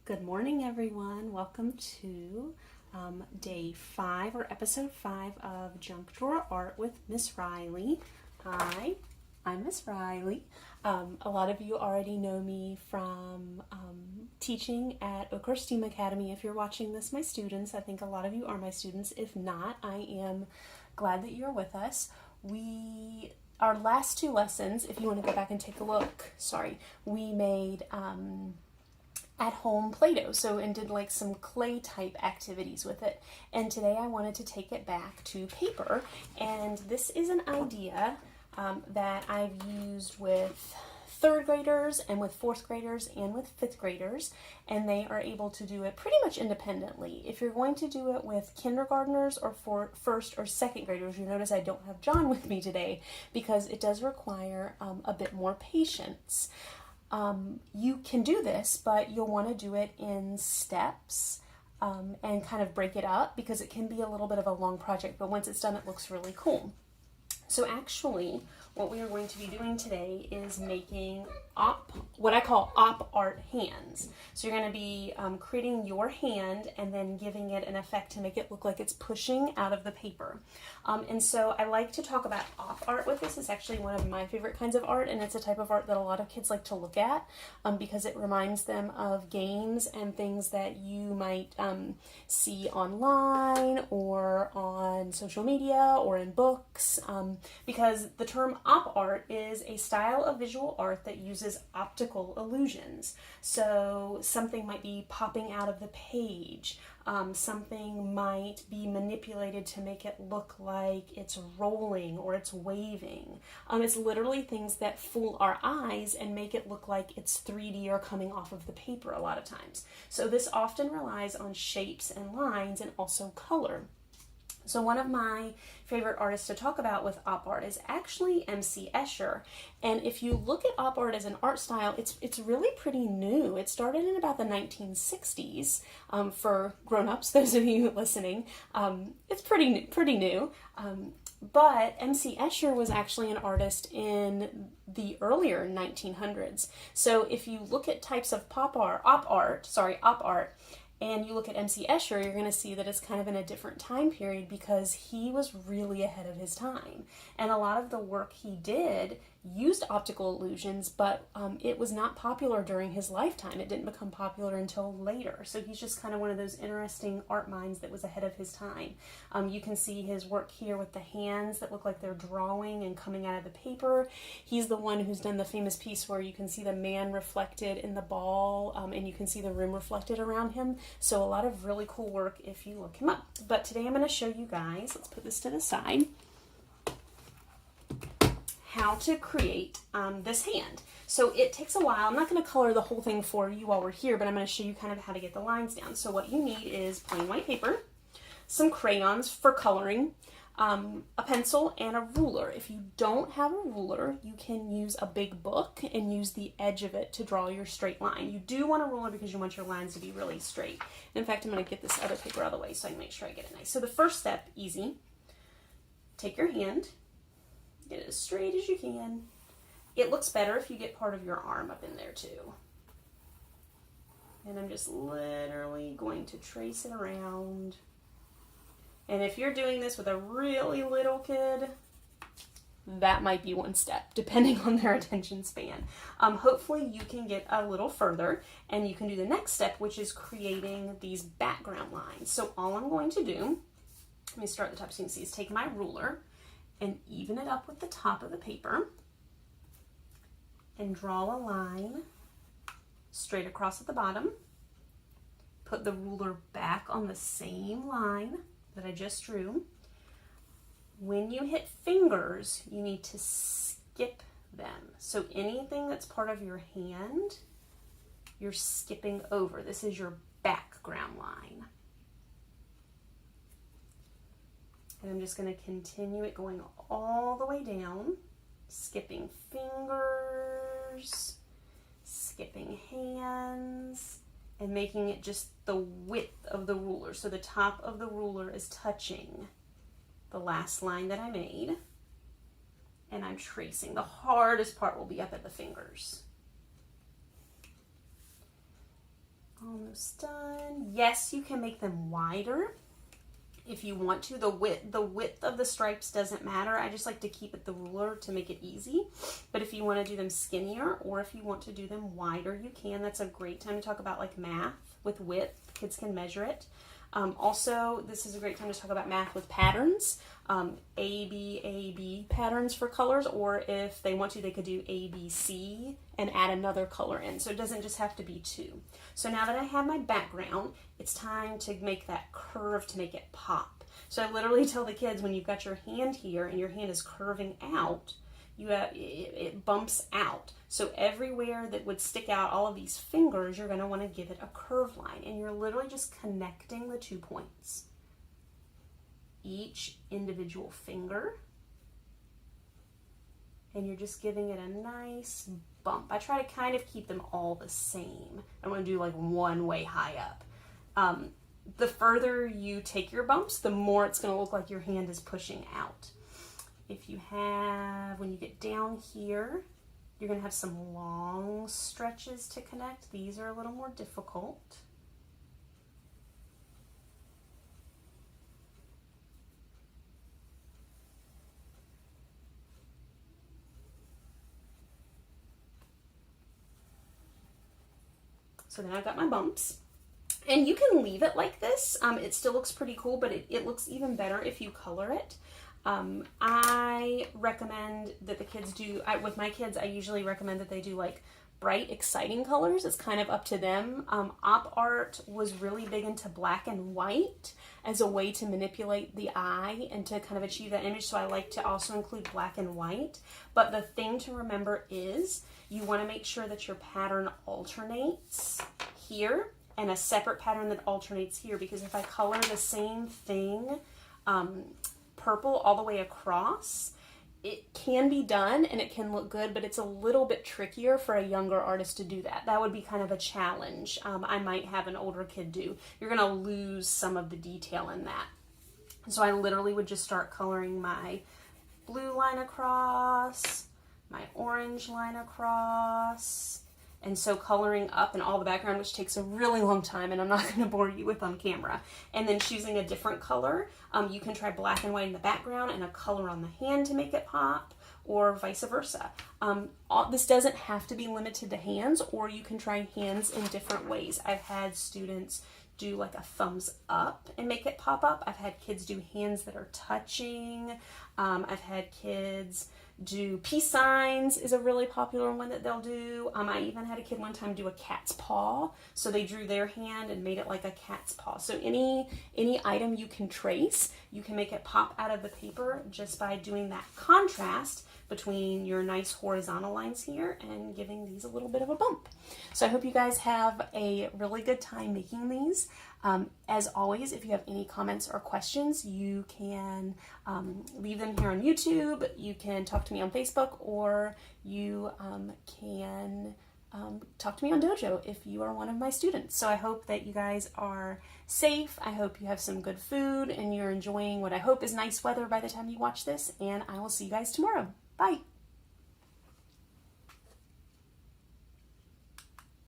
Good morning, everyone. Welcome to day 5 or episode 5 of Junk Drawer Art with Miss Riley. Hi, I'm Miss Riley. A lot of you already know me from teaching at Oak Ridge STEAM Academy. If you're watching this, my students, I think a lot of you are my students. If not, I am glad that you're with us. Our last 2 lessons, if you want to go back and take a look, we made at-home Play-Doh, and did like some clay type activities with it. And today I wanted to take it back to paper, and this is an idea that I've used with 3rd graders and with 4th graders and with 5th graders, and they are able to do it pretty much independently. If you're going to do it with kindergartners or for 1st or 2nd graders, you notice I don't have John with me today because it does require a bit more patience. You can do this, but you'll want to do it in steps and kind of break it up because it can be a little bit of a long project, but once it's done, it looks really cool. So actually, what we are going to be doing today is making what I call op art hands. So you're going to be creating your hand and then giving it an effect to make it look like it's pushing out of the paper. And so I like to talk about op art with this. It's actually one of my favorite kinds of art, and it's a type of art that a lot of kids like to look at because it reminds them of games and things that you might see online or on social media or in books, because the term op art is a style of visual art that uses optical illusions. So something might be popping out of the page. Something might be manipulated to make it look like it's rolling or it's waving. It's literally things that fool our eyes and make it look like it's 3D or coming off of the paper a lot of times. So this often relies on shapes and lines and also color. So one of my favorite artists to talk about with op art is actually MC Escher. And if you look at op art as an art style, it's really pretty new. It started in about the 1960s. For grown-ups, those of you listening, it's pretty new. But MC Escher was actually an artist in the earlier 1900s. So if you look at types of op art, and you look at MC Escher, you're going to see that it's kind of in a different time period because he was really ahead of his time. And a lot of the work he did used optical illusions, but it was not popular during his lifetime. It didn't become popular until later. So he's just kind of one of those interesting art minds that was ahead of his time. You can see his work here with the hands that look like they're drawing and coming out of the paper. He's the one who's done the famous piece where you can see the man reflected in the ball, and you can see the room reflected around him. So a lot of really cool work if you look him up. But today I'm going to show you guys, let's put this to the side, how to create this hand. So it takes a while. I'm not going to color the whole thing for you while we're here, but I'm going to show you kind of how to get the lines down. So what you need is plain white paper, some crayons for coloring, a pencil, and a ruler. If you don't have a ruler, you can use a big book and use the edge of it to draw your straight line. You do want a ruler because you want your lines to be really straight. In fact, I'm going to get this other paper out of the way so I can make sure I get it nice. So the first step, easy. Take your hand, get it as straight as you can. It looks better if you get part of your arm up in there too. And I'm just literally going to trace it around. And if you're doing this with a really little kid, that might be one step, depending on their attention span. Hopefully you can get a little further and you can do the next step, which is creating these background lines. So all I'm going to do, let me start at the top so you can see, is take my ruler and even it up with the top of the paper and draw a line straight across at the bottom. Put the ruler back on the same line that I just drew. When you hit fingers, you need to skip them. So anything that's part of your hand, you're skipping over. This is your background line. And I'm just going to continue it going all the way down, skipping fingers, skipping hands, and making it just the width of the ruler. So the top of the ruler is touching the last line that I made. And I'm tracing. The hardest part will be up at the fingers. On almost done. Yes, you can make them wider if you want to. The width of the stripes doesn't matter. I just like to keep it the ruler to make it easy. But if you want to do them skinnier or if you want to do them wider, you can. That's a great time to talk about like math with width. Kids can measure it. Also, this is a great time to talk about math with patterns, A, B patterns for colors, or if they want to, they could do A, B, C and add another color in. So it doesn't just have to be two. So now that I have my background, it's time to make that curve to make it pop. So I literally tell the kids, when you've got your hand here and your hand is curving out, it bumps out. So everywhere that would stick out, all of these fingers, you're going to want to give it a curved line. And you're literally just connecting the 2 points. Each individual finger. And you're just giving it a nice bump. I try to kind of keep them all the same. I don't want to do like one way high up. The further you take your bumps, the more it's going to look like your hand is pushing out. If you have, when you get down here, you're going to have some long stretches to connect. These are a little more difficult. So then I've got my bumps. And you can leave it like this. It still looks pretty cool, but it looks even better if you color it. I recommend that the kids do, with my kids, I usually recommend that they do like bright, exciting colors. It's kind of up to them. Op art was really big into black and white as a way to manipulate the eye and to kind of achieve that image. So I like to also include black and white. But the thing to remember is you want to make sure that your pattern alternates here and a separate pattern that alternates here, because if I color the same thing purple all the way across, it can be done and it can look good, but it's a little bit trickier for a younger artist to do that. That would be kind of a challenge. I might have an older kid do. You're going to lose some of the detail in that. So I literally would just start coloring my blue line across, my orange line across, and so coloring up in all the background, which takes a really long time and I'm not going to bore you with on camera. And then choosing a different color. You can try black and white in the background and a color on the hand to make it pop, or vice versa. This doesn't have to be limited to hands, or you can try hands in different ways. I've had students do like a thumbs up and make it pop up. I've had kids do hands that are touching. I've had kids do peace signs is a really popular one that they'll do. I even had a kid one time do a cat's paw. So they drew their hand and made it like a cat's paw. So any item you can trace, you can make it pop out of the paper just by doing that contrast between your nice horizontal lines here and giving these a little bit of a bump. So I hope you guys have a really good time making these. As always, if you have any comments or questions, you can leave them here on YouTube, you can talk to me on Facebook, or you can talk to me on Dojo if you are one of my students. So I hope that you guys are safe. I hope you have some good food and you're enjoying what I hope is nice weather by the time you watch this, and I will see you guys tomorrow. Bye.